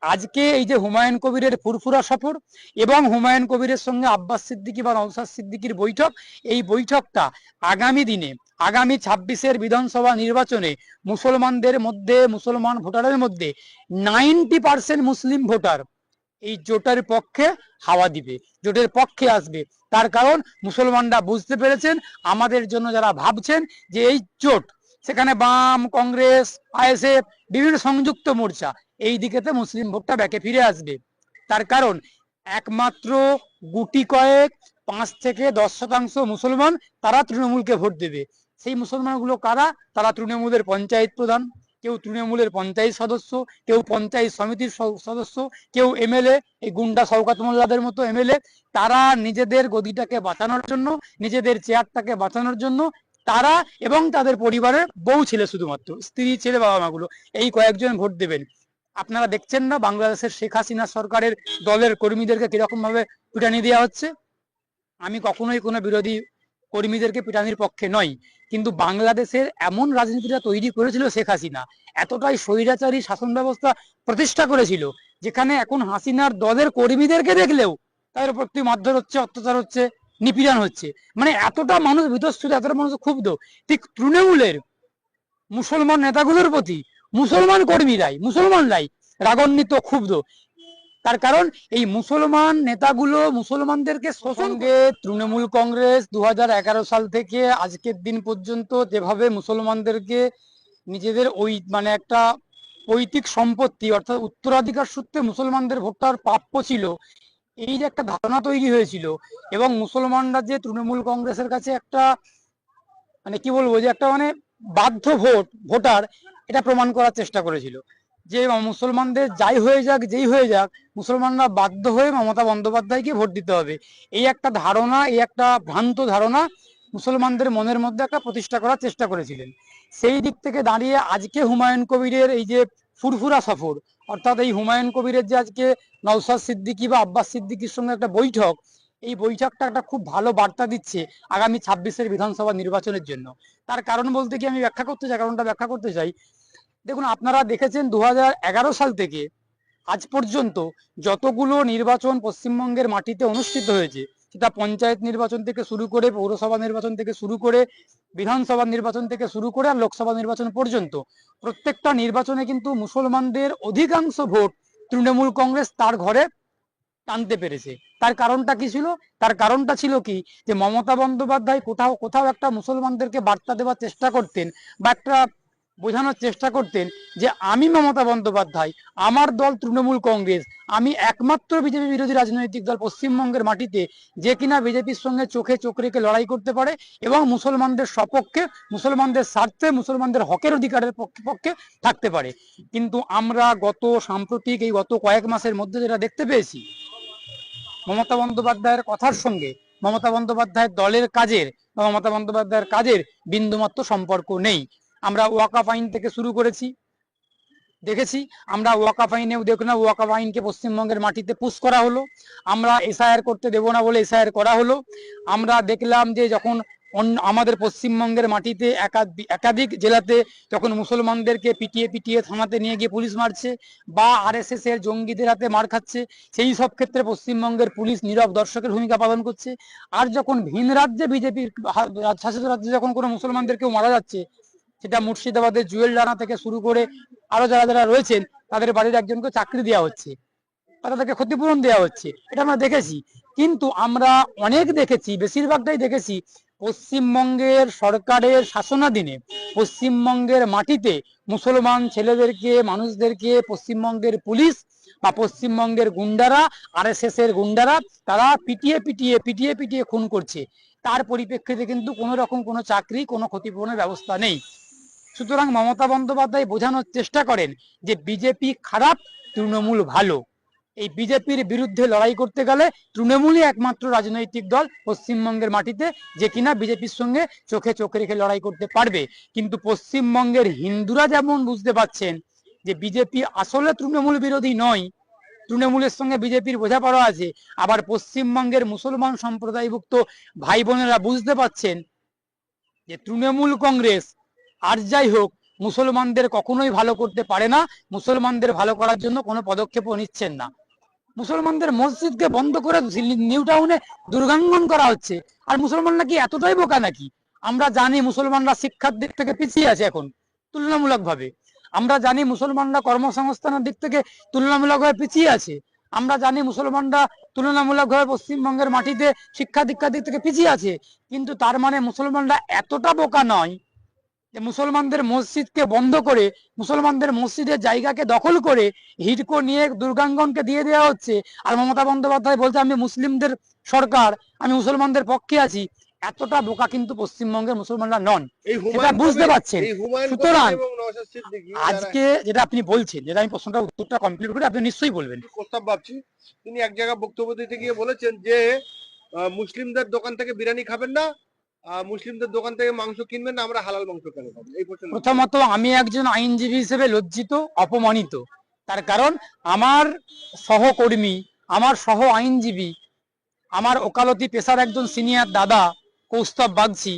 আজকে এই যে হুমায়ুন কবিরের ফুরফুরা সফর এবং হুমায়ুন কবিরের সঙ্গে আব্বাস সিদ্দিকী বা নওশাদ সিদ্দিকীর বৈঠক, এই বৈঠকটা আগামী দিনে আগামী 26-এর বিধানসভা নির্বাচনে মুসলমানদের মধ্যে, মুসলমান ভোটারের মধ্যে 90% মুসলিম ভোটার এই জোটের পক্ষে হাওয়া দিবে, জোটের পক্ষে আসবে। তার কারণ মুসলমানরা বুঝতে পেরেছেন, আমাদের জন্য যারা ভাবছেন যে এই জোট, সেখানে বাম, কংগ্রেস, আইএসএফ, বিভিন্ন সংযুক্ত মোর্চা, এই দিকেতে মুসলিম ভোটটা ব্যাকে ফিরে আসবে। তার কারণ একমাত্র গুটি কয়েক 5 থেকে 10% মুসলমান তারা তৃণমূলকে ভোট দেবে। সেই মুসলমানগুলো কারা? তারা তৃণমূলের পঞ্চায়েত প্রধান, কেউ তৃণমূলের পঞ্চায়েত সদস্য, কেউ পঞ্চায়েত সমিতির সদস্য, কেউ এমএলএ, এই গুন্ডা শওকত মোল্লাদের মতো এমএলএ। তারা নিজেদের গদিটাকে বাঁচানোর জন্য, নিজেদের চেয়ারটাকে বাঁচানোর জন্য তারা এবং তাদের পরিবারের বউ ছেলে, শুধুমাত্র স্ত্রী ছেলে বাবা মাগুলো, এই কয়েকজন ভোট দেবেন। আপনারা দেখছেন না বাংলাদেশের শেখ হাসিনা সরকারের দলের কর্মীদেরকে কিরকম ভাবে পিটানি দেওয়া হচ্ছে। আমি কখনোই কোনো বিরোধী কর্মীদেরকে পিটানির পক্ষে নই, কিন্তু বাংলাদেশের এমন রাজনীতিটা তৈরি করেছিল শেখ হাসিনা, এতটাই স্বৈরাচারী শাসন ব্যবস্থা প্রতিষ্ঠা করেছিল, যেখানে এখন হাসিনার দলের কর্মীদেরকে দেখলেও তাদের প্রতি মারধর হচ্ছে, অত্যাচার হচ্ছে, নিপীড়ন হচ্ছে। মানে এতটা মানুষ বিতস্ত, এতটা মানুষ ক্ষুব্ধ। ঠিক তৃণমূলের মুসলমান নেতাগুলোর প্রতি মুসলমান কর্মীরাই, মুসলমানরাই রাগান্বিত, ক্ষুব্ধ। তার কারণ এই মুসলমান নেতাগুলো মুসলমানদেরকে সঙ্গে তৃণমূল কংগ্রেস 2011 সাল থেকে আজকের দিন পর্যন্ত যেভাবে মুসলমানদেরকে নিজেদের ওই মানে একটা পৈতৃক সম্পত্তি অর্থাৎ উত্তরাধিকার সূত্রে মুসলমানদের ভোটটার প্রাপ্য ছিল, এই যে একটা ধারণা তৈরি হয়েছিল, এবং মুসলমানরা যে তৃণমূল কংগ্রেসের কাছে একটা মানে কি বলবো, যে একটা মানে বাধ্য ভোটার, এটা প্রমাণ করার চেষ্টা করেছিল যে মুসলমানদের যাই হয়ে যাক, যেই হয়ে যাক, মুসলমানরা বাধ্য হয়ে মমতা বন্দ্যোপাধ্যায়কে ভোট দিতে হবে। এই একটা ধারণা, এই একটা ভ্রান্ত ধারণা মুসলমানদের মনের মধ্যে একটা প্রতিষ্ঠা করার চেষ্টা করেছিলেন। সেই দিক থেকে দাঁড়িয়ে আজকে হুমায়ুন কবিরের এই যে ফুরফুরা সফর, অর্থাৎ এই হুমায়ুন কবিরের যে আজকে নওশাদ সিদ্দিকী বা আব্বাস সিদ্দিকীর সঙ্গে একটা বৈঠক, এই বৈঠকটা একটা খুব ভালো বার্তা দিচ্ছে আগামী 26-এর বিধানসভা নির্বাচনের জন্য। তার কারণ বলতে কি আমি ব্যাখ্যা করতে চাই, কারণটা ব্যাখ্যা করতে চাই। দেখুন, আপনারা দেখেছেন 2011 সাল থেকে আজ পর্যন্ত যতগুলো নির্বাচন পশ্চিমবঙ্গের মাটিতে অনুষ্ঠিত হয়েছে, সেটা পঞ্চায়েত নির্বাচন থেকে শুরু করে, পৌরসভা নির্বাচন থেকে শুরু করে, বিধানসভা নির্বাচন থেকে শুরু করে আর লোকসভা নির্বাচন পর্যন্ত, প্রত্যেকটা নির্বাচনে কিন্তু মুসলমানদের অধিকাংশ ভোট তৃণমূল কংগ্রেস তার ঘরে টানতে পেরেছে। তার কারণটা কি ছিল? তার কারণটা ছিল কি, যে মমতা বন্দ্যোপাধ্যায় কোথাও কোথাও একটা মুসলমানদেরকে বার্তা দেওয়ার চেষ্টা করতেন বা একটা বোঝানোর চেষ্টা করতেন যে আমি মমতা বন্দ্যোপাধ্যায়, আমার দল তৃণমূল কংগ্রেস, আমি একমাত্র বিজেপি বিরোধী রাজনৈতিক দল পশ্চিমবঙ্গের মাটিতে যে কিনা বিজেপির সঙ্গে চোখে চোখ রেখে লড়াই করতে পারে এবং মুসলমানদের সপক্ষে, মুসলমানদের স্বার্থে, মুসলমানদের হকের অধিকারের পক্ষে থাকতে পারে। কিন্তু আমরা সাম্প্রতিক এই গত কয়েক মাসের মধ্যে যেটা দেখতে পেয়েছি, মমতা বন্দ্যোপাধ্যায়ের কথার সঙ্গে মমতা বন্দ্যোপাধ্যায়ের দলের কাজের বা মমতা বন্দ্যোপাধ্যায়ের কাজের বিন্দুমাত্র সম্পর্ক নেই। আমরা ওয়াকাফ আইন থেকে শুরু করেছি, দেখেছি আমরা ওয়াকাফ আইনেও দেখুন না, ওয়াকাফ আইনকে পশ্চিমবঙ্গের মাটিতে পুশ করা হলো। আমরা এসআইআর করতে দেবো না বলে এসআইআর করা হলো। আমরা দেখলাম যে যখন আমাদের পশ্চিমবঙ্গের মাটিতে একাধিক জেলাতে যখন মুসলমানদেরকে পিটিয়ে পিটিয়ে থানাতে নিয়ে গিয়ে পুলিশ মারছে বা আরএসএস এর জঙ্গিদের হাতে মার খাচ্ছে, সেই সব ক্ষেত্রে পশ্চিমবঙ্গের পুলিশ নীরব দর্শকের ভূমিকা পালন করছে। আর যখন ভিন রাজ্যে বিজেপির শাসিত রাজ্যে যখন কোনো মুসলমানদেরকেও মারা যাচ্ছে, সেটা মুর্শিদাবাদের জুয়েল রানা থেকে শুরু করে আরো যারা যারা রয়েছেন, তাদের বাড়ির একজনকে চাকরি দেওয়া হচ্ছে বা তাদেরকে ক্ষতিপূরণ দেওয়া হচ্ছে, এটা আমরা দেখেছি। কিন্তু আমরা অনেক দেখেছি, বেশিরভাগটাই দেখেছি পশ্চিমবঙ্গের সরকারের শাসনাধীনে পশ্চিমবঙ্গের মাটিতে মুসলমান ছেলেদেরকে, মানুষদেরকে পশ্চিমবঙ্গের পুলিশ বা পশ্চিমবঙ্গের গুন্ডারা, আরএসএস এর গুন্ডারা, তারা পিটিয়ে পিটিয়ে পিটিয়ে পিটিয়ে খুন করছে। তার পরিপ্রেক্ষিতে কিন্তু কোনো রকম কোনো চাকরি, কোনো ক্ষতিপূরণের ব্যবস্থা নেই। সুতরাং মমতা বন্দ্যোপাধ্যায় বোঝানোর চেষ্টা করেন যে বিজেপি খারাপ, তৃণমূল ভালো। এই বিজেপির বিরুদ্ধে লড়াই করতে গেলে তৃণমূলই একমাত্র রাজনৈতিক দল পশ্চিমবঙ্গের মাটিতে যে কিনা বিজেপির সঙ্গে চোখে চোখ রেখে লড়াই করতে পারবে। কিন্তু পশ্চিমবঙ্গের হিন্দুরা যেমন বুঝতে পারছেন যে বিজেপি আসলে তৃণমূল বিরোধী নয়, তৃণমূলের সঙ্গে বিজেপির বোঝাপড়া আছে, আবার পশ্চিমবঙ্গের মুসলমান সম্প্রদায়ভুক্ত ভাই বোনেরা বুঝতে পারছেন যে তৃণমূল কংগ্রেস আর যাই হোক, মুসলমানদের কখনোই ভালো করতে পারে না, মুসলমানদের ভালো করার জন্য কোনো পদক্ষেপও নিচ্ছেন না। মুসলমানদের মসজিদকে বন্ধ করে নিউ টাউনে দুর্গাঙ্গন করা হচ্ছে। আর মুসলমানরা কি এতটাই বোকা নাকি? আমরা জানি মুসলমানরা শিক্ষার দিক থেকে পিছিয়ে আছে এখন তুলনামূলকভাবে। আমরা জানি মুসলমানরা কর্মসংস্থানের দিক থেকে তুলনামূলকভাবে পিছিয়ে আছে। আমরা জানি মুসলমানরা তুলনামূলকভাবে পশ্চিমবঙ্গের মাটিতে শিক্ষা দীক্ষার দিক থেকে পিছিয়ে আছে। কিন্তু তার মানে মুসলমানরা এতটা বোকা নয় যে মুসলমানদের মসজিদকে বন্ধ করে, মুসলমানদের মসজিদের জায়গাকে দখল করে হিডকো নিয়ে দুর্গাঙ্গনকে দিয়ে দেওয়া হচ্ছে। আর মমতা বন্দ্যোপাধ্যায় বলছে আমি মুসলিমদের সরকার, আমি মুসলমানদের পক্ষে আছি। এতটা বোকা কিন্তু পশ্চিমবঙ্গের মুসলমানরা নন, এটা বুঝতে পারছেন। সুতরাং আজকে যেটা আপনি বলছেন, যেটা আমি প্রশ্নটা উত্তরটা কমপ্লিট করে আপনি নিশ্চয়ই বলবেন। প্রস্তাব ভাবছি, তিনি এক জায়গায় বক্তব্য দিতে গিয়ে বলেছেন যে মুসলিমদের দোকান থেকে বিরিয়ানি খাবেন না, মুসলিমদের দোকান থেকে মাংস কিনবেন না, আমরা হালাল মাংস কেন খাবো? এই প্রশ্ন। প্রথমত আমি একজন আইনজীবী হিসেবে লজ্জিত, অপমানিত। তার কারণ আমার সহকর্মী, আমার সহ আইনজীবী, আমার ওকালতি পেশার একজন সিনিয়র দাদা কৌস্তব বাগচি,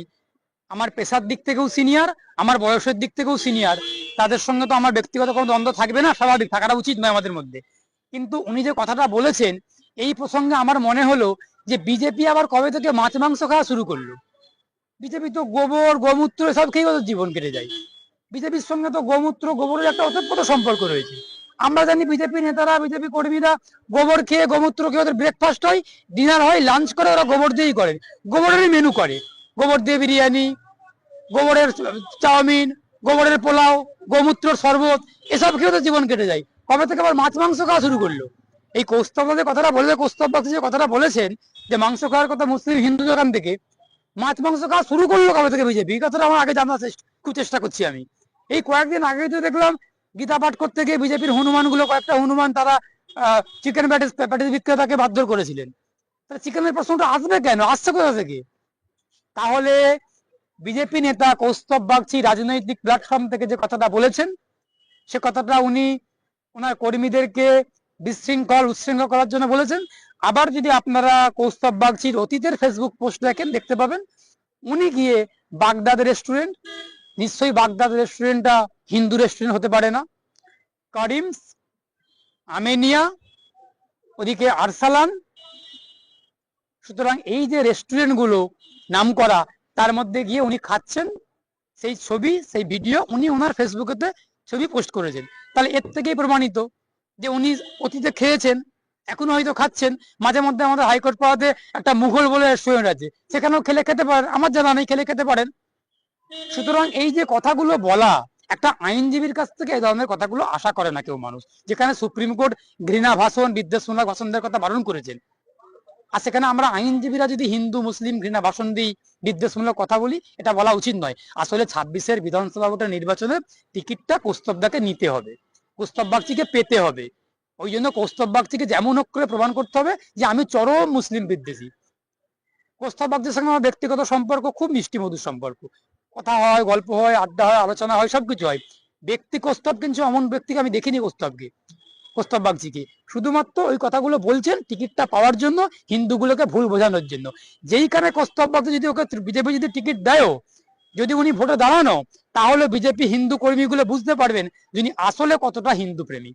আমার পেশার দিক থেকেও সিনিয়র, আমার বয়সের দিক থেকেও সিনিয়র। তাদের সঙ্গে তো আমার ব্যক্তিগত কোনো দ্বন্দ্ব থাকবে না, স্বাভাবিক, থাকাটা উচিত নয় আমাদের মধ্যে। কিন্তু উনি যে কথাটা বলেছেন এই প্রসঙ্গে আমার মনে হলো যে বিজেপি আবার কবে থেকে মাছ মাংস খাওয়া শুরু করলো? বিজেপি তো গোবর গোমূত্র এসব খেয়ে ওদের জীবন কেটে যায়। বিজেপির সঙ্গে তো গোমূত্র গোবরের একটা ওতপ্রোত সম্পর্ক রয়েছে। আমরা জানি বিজেপি নেতারা, বিজেপি কর্মীরা গোবর খেয়ে গোমূত্র খেয়ে ওদের ব্রেকফাস্ট হয়, ডিনার হয়, লাঞ্চ করে ওরা গোবর দিয়েই করে, গোবরেরই মেনু করে। গোবর দিয়ে বিরিয়ানি, গোবরের চাউমিন, গোবরের পোলাও, গোমূত্রের শরবত, এসব খেয়ে ওদের জীবন কেটে যায়। কবে থেকে আবার মাছ মাংস খাওয়া শুরু করলো? এই কৌস্তব যে কথাটা বলে, কৌস্তব বাগচি যে কথাটা বলেছেন যে মাংস খাওয়ার কথা মুসলিম হিন্দু দোকান থেকে, মাছ মাংস খাওয়া শুরু করলো কবে থেকে বিজেপি? এই কথাটা আমার আগে জানার খুব চেষ্টা করছি আমি। এই কয়েকদিন আগে তো দেখলাম গীতা পাঠ করতে গিয়ে বিজেপির হনুমান গুলো, কয়েকটা হনুমান, তারা চিকেন প্যাটিস বিক্রেতাকে বাধ্য করেছিলেন। তাহলে চিকেনের প্রশ্নটা আসবে কেন? আসছে কোথা থেকে? তাহলে বিজেপি নেতা কৌস্তব বাগচি রাজনৈতিক প্ল্যাটফর্ম থেকে যে কথাটা বলেছেন, সে কথাটা উনি ওনার কর্মীদেরকে বিশৃঙ্খল উচ্ছৃঙ্খল করার জন্য বলেছেন। আবার যদি আপনারা কৌস্তব বাগচির অতীতের ফেসবুক পোস্ট দেখেন, দেখতে পাবেন উনি গিয়ে বাগদাদ রেস্টুরেন্ট, নিশ্চয়ই বাগদাদ রেস্টুরেন্টটা হিন্দু রেস্টুরেন্ট হতে পারে না, কারিমস, আমেনিয়া, ওদিকে আরসালান, সুতরাং এই যে রেস্টুরেন্ট গুলো নাম করা, তার মধ্যে গিয়ে উনি খাচ্ছেন, সেই ছবি, সেই ভিডিও উনি ওনার ফেসবুকেতে ছবি পোস্ট করেছেন। তাহলে এর থেকেই প্রমাণিত যে উনি অতীতে খেয়েছেন, এখনো হয়তো খাচ্ছেন। মাঝে মধ্যে আমাদের হাইকোর্ট পাড়াতে একটা মুঘল বলে রেস্টুরেন্ট আছে, সেখানেও খেলে খেতে পারেন, আমার জানা নেই, খেলে খেতে পারেন। সুতরাং এই যে কথাগুলো বলা, একটা আইনজীবীর কাছ থেকে এই ধরনের কথাগুলো আশা করে না কেউ মানুষ। যেখানে সুপ্রিম কোর্ট ঘৃণা ভাষণ, বিদ্বেষমূলক ভাষণ দেওয়ার কথা বারণ করেছেন, আর সেখানে আমরা আইনজীবীরা যদি হিন্দু মুসলিম ঘৃণা ভাষণ দিই, বিদ্বেষমূলক কথা বলি, এটা বলা উচিত নয়। আসলে 26-এর বিধানসভা ভোটের নির্বাচনের টিকিটটা কৌস্তবদাকে নিতে হবে, কৌস্তব বাগচিকে পেতে হবে। ওই জন্য কৌস্তব বাগচিকে যেমন হোক করে প্রমাণ করতে হবে যে আমি চরম মুসলিম বিদ্বেষী। কৌস্তব বাগচির সঙ্গে আমার ব্যক্তিগত সম্পর্ক খুব মিষ্টি মধুর সম্পর্ক, কথা হয়, গল্প হয়, আড্ডা হয়, আলোচনা হয়, সবকিছু হয়। ব্যক্তি কৌস্তব, কিন্তু এমন ব্যক্তিকে আমি দেখিনি কৌস্তব বাগচিকে। শুধুমাত্র ওই কথাগুলো বলছেন টিকিটটা পাওয়ার জন্য, হিন্দুগুলোকে ভুল বোঝানোর জন্য। যেইখানে কৌস্তব বাগচি যদি ওকে বিজেপি যদি টিকিট দেয়ও, যদি উনি ভোটে দাঁড়ানো, তাহলে বিজেপি হিন্দু কর্মীগুলো বুঝতে পারবেন যিনি আসলে কতটা হিন্দু প্রেমী।